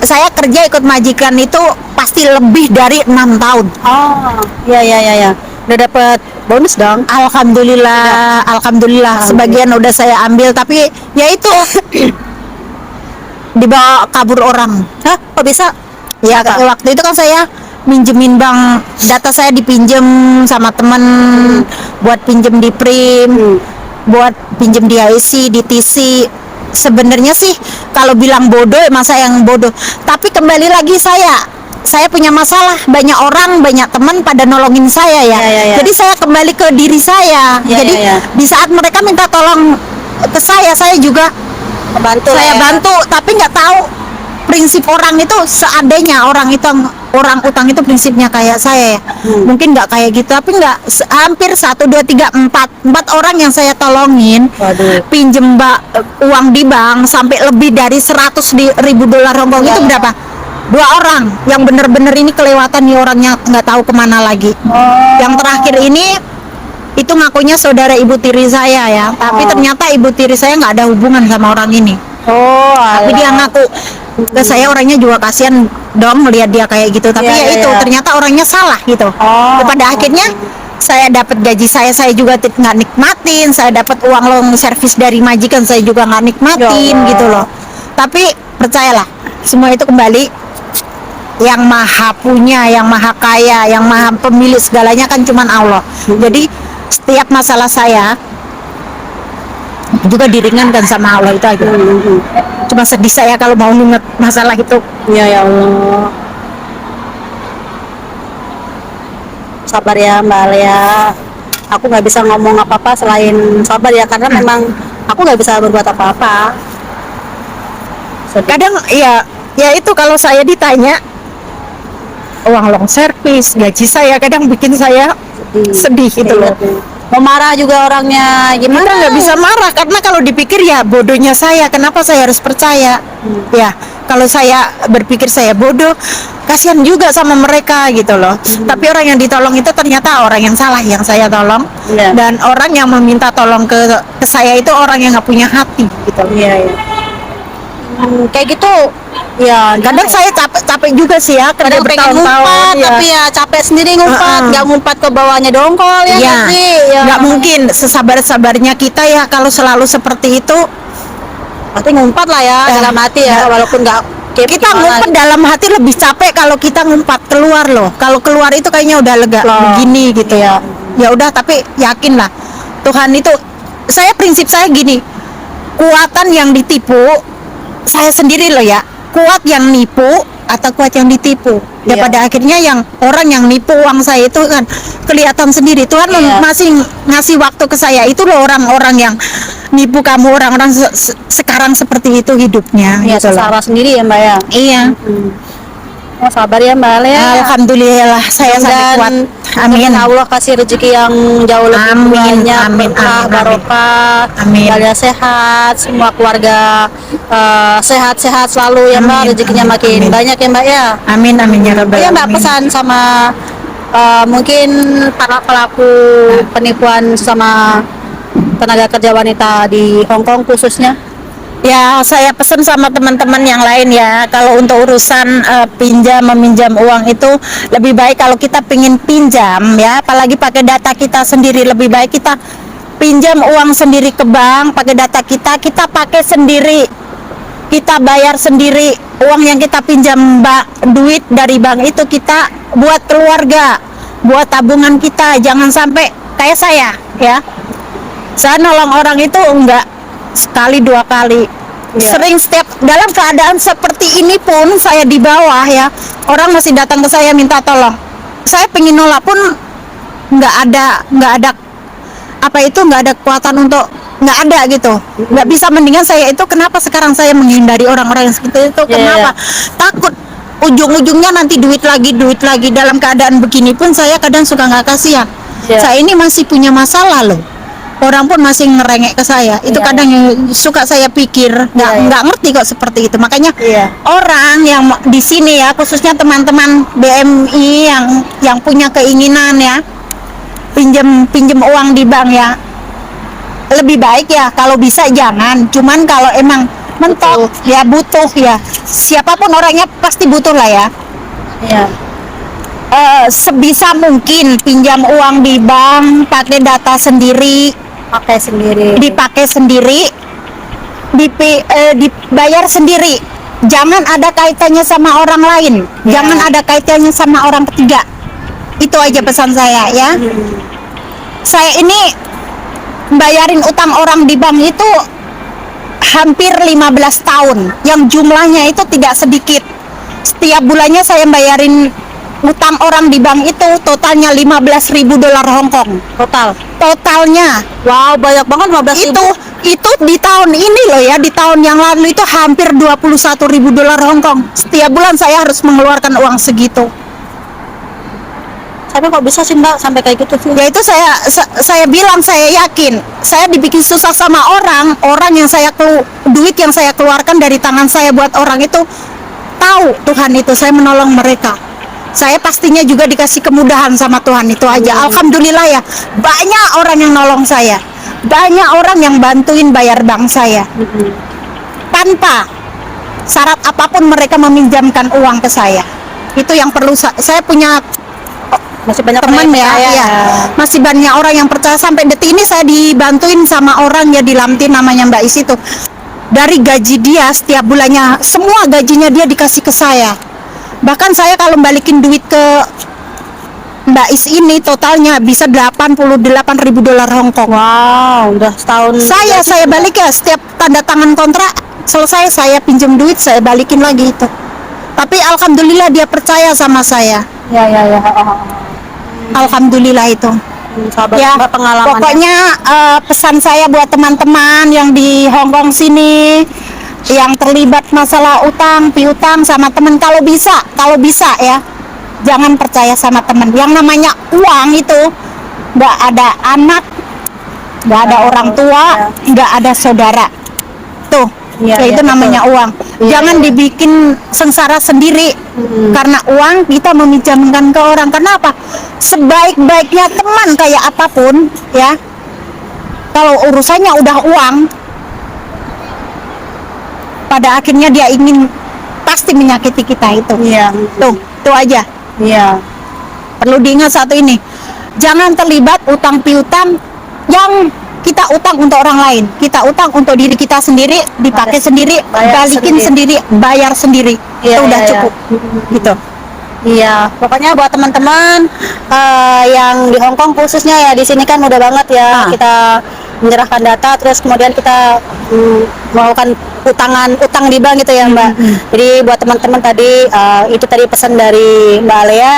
saya kerja ikut majikan itu pasti lebih dari 6 tahun. Oh, ya. Udah dapat bonus dong. Alhamdulillah. Sebagian udah saya ambil, tapi ya itu dibawa kabur orang. Hah? Kok bisa? Ya waktu itu kan saya minjemin bank, data saya dipinjem sama temen buat pinjem di Prim, buat pinjem di IC, di TC. Sebenarnya sih kalau bilang bodoh emang saya yang bodoh, tapi kembali lagi saya punya masalah, banyak orang, banyak teman pada nolongin saya ya. Jadi saya kembali ke diri saya. Jadi di saat mereka minta tolong ke saya juga Bantu bantu, tapi nggak tahu prinsip orang itu seadanya. Orang utang itu prinsipnya kayak saya ya. Mungkin nggak kayak gitu, tapi hampir 1, 2, 3, 4 orang yang saya tolongin. Waduh. Pinjem uang di bank sampai lebih dari 100.000 dolar Hongkong. Itu berapa? 2 orang yang bener-bener ini kelewatan nih, orangnya nggak tahu kemana lagi. Yang terakhir ini itu ngakunya saudara ibu tiri saya ya, tapi ternyata ibu tiri saya nggak ada hubungan sama orang ini. Tapi dia ngaku ke saya, orangnya juga kasihan dong melihat dia kayak gitu, tapi ternyata orangnya salah gitu. Pada akhirnya saya dapat gaji saya juga nggak nikmatin, saya dapat uang loan service dari majikan saya juga nggak nikmatin gitu loh. Tapi percayalah, semua itu kembali yang maha punya, yang maha kaya, yang maha pemilik segalanya kan cuman Allah. Jadi setiap masalah saya juga diringankan sama Allah, itu aja. Cuma sedih saya kalau mau ingat masalah itu. Ya Allah. Sabar ya Mbak Alia. Aku nggak bisa ngomong apa-apa selain sabar ya, karena memang aku nggak bisa berbuat apa-apa. Kadang ya itu kalau saya ditanya uang long service, gaji saya kadang bikin saya sedih gitu loh. Mau marah juga orangnya gimana? Kita nggak bisa marah karena kalau dipikir ya bodohnya saya, kenapa saya harus percaya? Ya kalau saya berpikir saya bodoh, kasihan juga sama mereka gitu loh. Tapi orang yang ditolong itu ternyata orang yang salah yang saya tolong, dan orang yang meminta tolong ke saya itu orang yang nggak punya hati gitu. Kayak gitu ya, kadang saya capek juga sih ya, kerja kadang pengen ngumpat tapi ya capek sendiri ngumpat, nggak ngumpat ke bawahnya dongkol ya. Nggak mungkin sesabar-sabarnya kita ya kalau selalu seperti itu. Pasti ngumpat lah ya dalam hati ya, walaupun nggak kita ngumpet dalam hati lebih capek kalau kita ngumpat keluar loh. Kalau keluar itu kayaknya udah lega begini gitu ya. Ya udah, tapi yakin lah Tuhan itu. Prinsip saya gini, kuatan yang ditipu saya sendiri loh ya, kuat yang nipu atau kuat yang ditipu. Pada akhirnya yang orang yang nipu uang saya itu kan kelihatan sendiri. Tuhan masih ngasih waktu ke saya. Itu loh orang-orang yang nipu kamu, orang-orang sekarang seperti itu hidupnya. Ya, salah sendiri ya Mbak ya. Iya. Sabar ya Mbak Alia. Alhamdulillah saya sangat kuat. Amin. Allah kasih rezeki yang jauh lebih banyak, barokah. Amin. Mbak Alia sehat, semua keluarga sehat-sehat selalu ya Mbak. Rezekinya makin banyak ya Mbak ya. Amin ya Rabbal alamin. Mbak, pesan sama mungkin para pelaku penipuan sama tenaga kerja wanita di Hongkong khususnya. Ya, saya pesan sama teman-teman yang lain ya, kalau untuk urusan meminjam uang itu lebih baik kalau kita pingin pinjam ya, apalagi pakai data kita sendiri, lebih baik kita pinjam uang sendiri ke bank pakai data kita pakai sendiri, kita bayar sendiri. Uang yang kita pinjam duit dari bank itu kita buat keluarga, buat tabungan kita. Jangan sampai kayak saya ya, saya nolong orang itu enggak sekali 2 kali, sering setiap dalam keadaan seperti ini pun saya di bawah ya, orang masih datang ke saya minta tolong. Saya pengen nolak pun nggak ada nggak ada kekuatan untuk, nggak ada gitu, nggak bisa. Mendingan saya itu kenapa sekarang saya menghindari orang-orang yang seperti itu. Kenapa? Takut ujung-ujungnya nanti duit lagi. Dalam keadaan begini pun saya kadang suka nggak kasihan. Saya ini masih punya masalah loh, orang pun masih ngerengek ke saya. Itu kadang suka saya pikir, nggak ngerti kok seperti itu. Makanya orang yang di sini ya, khususnya teman-teman BMI yang punya keinginan ya pinjem uang di bank ya, lebih baik ya kalau bisa jangan. Cuman kalau emang mentok ya, butuh ya, siapapun orangnya pasti butuh lah ya. Iya. Sebisa mungkin pinjam uang di bank pakai data sendiri, Pakai sendiri. dipakai sendiri, dibayar sendiri. Jangan ada kaitannya sama orang lain, Ya. jangan ada kaitannya sama orang ketiga. Itu aja pesan saya ya. Saya ini bayarin utang orang di bank itu hampir 15 tahun, yang jumlahnya itu tidak sedikit. Setiap bulannya saya bayarin utang orang di bank itu totalnya 15.000 dolar Hong Kong. Totalnya. Wow, banyak banget 15.000. Itu di tahun ini loh ya, di tahun yang lalu itu hampir 21.000 dolar Hong Kong. Setiap bulan saya harus mengeluarkan uang segitu. Tapi kok bisa sih Mbak sampai kayak gitu sih? Ya itu saya bilang, saya yakin saya dibikin susah sama orang yang duit yang saya keluarkan dari tangan saya buat orang itu tahu Tuhan itu saya menolong mereka. Saya pastinya juga dikasih kemudahan sama Tuhan, itu aja. Alhamdulillah ya, banyak orang yang nolong saya, banyak orang yang bantuin bayar bank saya tanpa syarat apapun. Mereka meminjamkan uang ke saya. Itu yang perlu saya punya. Masih banyak Teman orang yang ya, percaya. ya, masih banyak orang yang percaya. Sampai detik ini saya dibantuin sama orang ya di Lamtin, namanya Mbak Is itu. Dari gaji dia setiap bulannya, semua gajinya dia dikasih ke saya. Bahkan saya kalau balikin duit ke Mbak Is ini totalnya bisa 88.000 dolar Hong Kong. Wow, udah setahun. Saya balik ya, setiap tanda tangan kontrak selesai saya pinjam duit, saya balikin lagi itu. Tapi alhamdulillah dia percaya sama saya. Ya. Alhamdulillah itu. Sahabat Ya, Mbak, pengalaman. pokoknya pesan saya buat teman-teman yang di Hong Kong sini yang terlibat masalah utang piutang sama teman, kalau bisa ya, jangan percaya sama teman. Yang namanya uang itu nggak ada anak, nggak ada orang tua, nggak ada saudara. Tuh, Iya, ya itu iya, namanya betul. uang. Iya, Jangan iya. dibikin sengsara sendiri karena uang kita meminjamkan ke orang. Kenapa? Sebaik-baiknya teman kayak apapun ya, kalau urusannya udah uang, pada akhirnya dia ingin pasti menyakiti kita itu. Iya. Tuh aja. Iya. Perlu diingat satu ini, jangan terlibat utang piutang yang kita utang untuk orang lain. Kita utang untuk diri kita sendiri, dipakai sendiri, Bayar balikin sendiri. sendiri, bayar sendiri. Iya, Itu udah iya, cukup. Gitu. Iya, pokoknya buat teman-teman yang di Hong Kong khususnya ya, di sini kan mudah banget ya kita menyerahkan data, terus kemudian kita melakukan utang di bank gitu ya Mbak. Jadi buat teman-teman tadi itu tadi pesan dari Mbak Alea,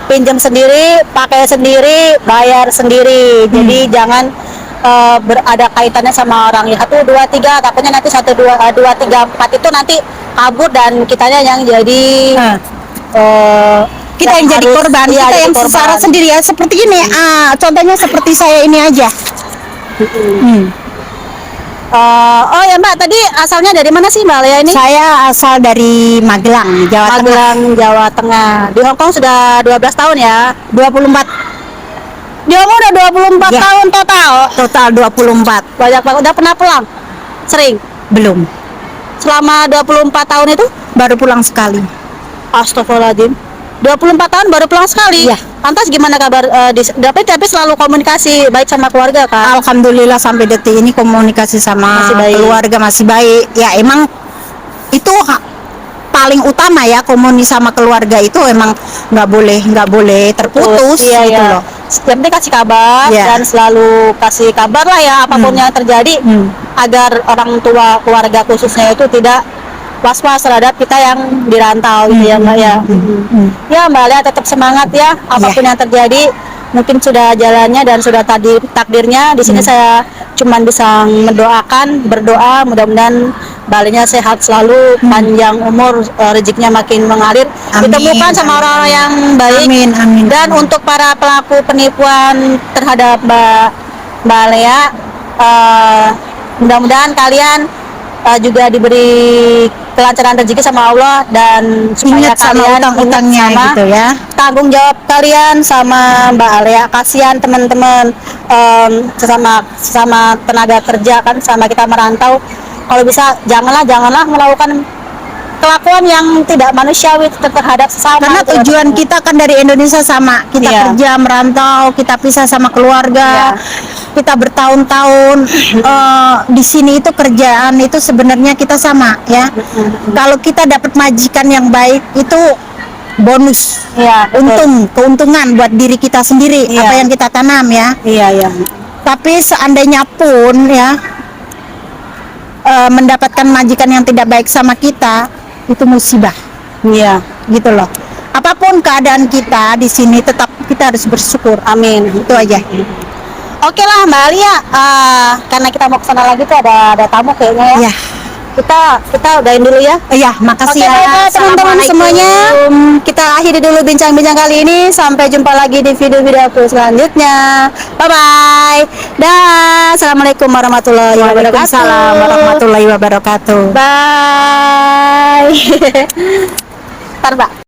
pinjam sendiri, pakai sendiri, bayar sendiri. Jadi jangan berada kaitannya sama orang ya 1, 2, 3, takutnya nanti 1, 2, 3, 4 itu nanti kabur dan kitanya yang jadi Kita yang jadi korban, iya, kita jadi yang korban. sengsara sendiri ya. Seperti ini, contohnya seperti saya ini aja. Oh ya Mbak, tadi asalnya dari mana sih Mbak Lea ini? Saya asal dari Magelang, Jawa Tengah. Magelang, Jawa Tengah. Di Hong Kong sudah 12 tahun ya? 24. Dia udah 24 Ya. tahun total. Total 24. Banyak banget. Udah pernah pulang? Sering? Belum. Selama 24 tahun itu? Baru pulang sekali. Astagfirullahaladzim. 24 tahun baru pulang sekali? Iya. Lantas gimana kabar? Tapi selalu komunikasi baik sama keluarga kan? Alhamdulillah sampai detik ini komunikasi sama Masih baik. keluarga masih baik. Ya emang itu paling utama ya, komunikasi sama keluarga itu emang nggak boleh terputus Iya, gitu iya. loh. Yang penting kasih kabar Iya. dan selalu kasih kabar lah ya apapun yang terjadi agar orang tua keluarga khususnya itu tidak was-was terhadap kita yang di rantau gitu ya Mbak ya. Ya Mbak Lea tetap semangat ya apapun yang terjadi, mungkin sudah jalannya dan sudah takdirnya. Di sini saya cuman bisa berdoa mudah-mudahan Balinya sehat selalu, panjang umur, rezekinya makin mengalir, Amin, ditemukan sama orang-orang yang baik. Amin, amin. Dan untuk para pelaku penipuan terhadap Mbak Lea, mudah-mudahan kalian juga diberi kelancaran rezeki sama Allah dan supaya Ingat sama kalian utang-utangnya ingat sama gitu ya. tanggung jawab kalian sama Mbak Alea. Kasihan teman-teman sesama tenaga kerja kan, sama kita merantau kalau bisa janganlah melakukan kelakuan yang tidak manusiawi terhadap sesama. Karena gitu ya, tujuan teman-teman. kita kan dari Indonesia sama, kita Iya. kerja merantau, kita pisah sama keluarga, kita bertahun-tahun di sini itu kerjaan itu sebenarnya kita sama ya. Kalau kita dapat majikan yang baik itu bonus, Iya, betul. keuntungan buat diri kita sendiri Iya. apa yang kita tanam ya. Iya, iya. Tapi seandainya pun ya mendapatkan majikan yang tidak baik sama kita itu musibah. Iya. Gitu loh. Apapun keadaan kita di sini tetap kita harus bersyukur. Amin. Itu aja. Oke lah Mbak Alia, karena kita mau kesana lagi tuh ada tamu kayaknya ya. Ya. Kita udahin dulu ya. Iya, makasih Oke, ya. baiklah, teman-teman Assalamualaikum. semuanya. Kita akhiri dulu bincang-bincang kali ini. Sampai jumpa lagi di video-video aku selanjutnya. Bye bye. Dah. Assalamualaikum warahmatullahi wabarakatuh. Waalaikumsalam warahmatullahi wabarakatuh. Bye. Ntar Mbak.